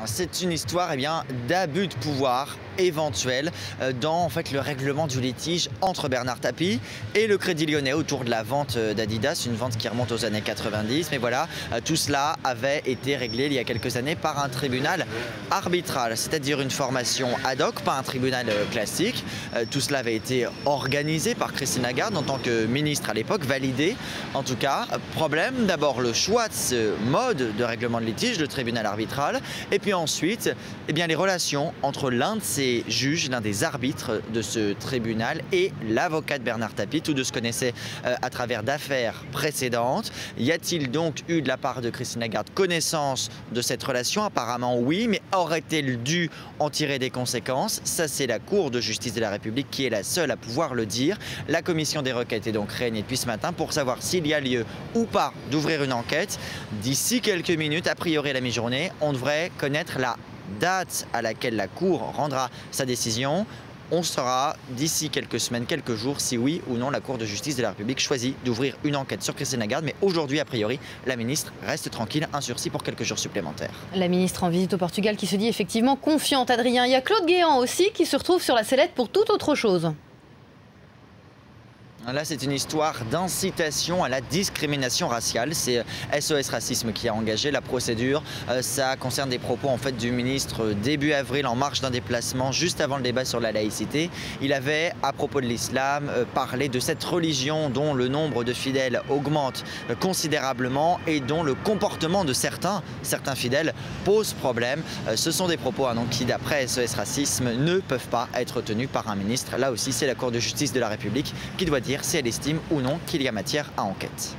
C'est une histoire d'abus de pouvoir éventuel dans le règlement du litige entre Bernard Tapie et le Crédit Lyonnais autour de la vente d'Adidas, une vente qui remonte aux années 90. Mais voilà, tout cela avait été réglé il y a quelques années par un tribunal arbitral, c'est-à-dire une formation ad hoc, pas un tribunal classique. Tout cela avait été organisé par Christine Lagarde en tant que ministre à l'époque, validé en tout cas. Problème, d'abord le choix de ce mode de règlement de litige, le tribunal arbitral, et puis ensuite, les relations entre l'un de ces juges, l'un des arbitres de ce tribunal et l'avocat de Bernard Tapie. Tous deux se connaissaient à travers d'affaires précédentes. Y a-t-il donc eu de la part de Christine Lagarde connaissance de cette relation? Apparemment oui, mais aurait-elle dû en tirer des conséquences? Ça, c'est la Cour de justice de la République qui est la seule à pouvoir le dire. La commission des requêtes est donc réunie depuis ce matin pour savoir s'il y a lieu ou pas d'ouvrir une enquête. D'ici quelques minutes, a priori à la mi-journée, on devrait connaître la date à laquelle la Cour rendra sa décision. On saura d'ici quelques semaines, quelques jours, si oui ou non la Cour de justice de la République choisit d'ouvrir une enquête sur Christine Lagarde. Mais aujourd'hui, a priori, la ministre reste tranquille, un sursis pour quelques jours supplémentaires. La ministre en visite au Portugal qui se dit effectivement confiante, Adrien. Il y a Claude Guéant aussi qui se retrouve sur la sellette pour toute autre chose. Là, c'est une histoire d'incitation à la discrimination raciale. C'est SOS Racisme qui a engagé la procédure. Ça concerne des propos du ministre début avril en marge d'un déplacement juste avant le débat sur la laïcité. Il avait, à propos de l'islam, parlé de cette religion dont le nombre de fidèles augmente considérablement et dont le comportement de certains fidèles pose problème. Ce sont des propos qui, d'après SOS Racisme, ne peuvent pas être tenus par un ministre. Là aussi, c'est la Cour de justice de la République qui doit dire si elle estime ou non qu'il y a matière à enquête.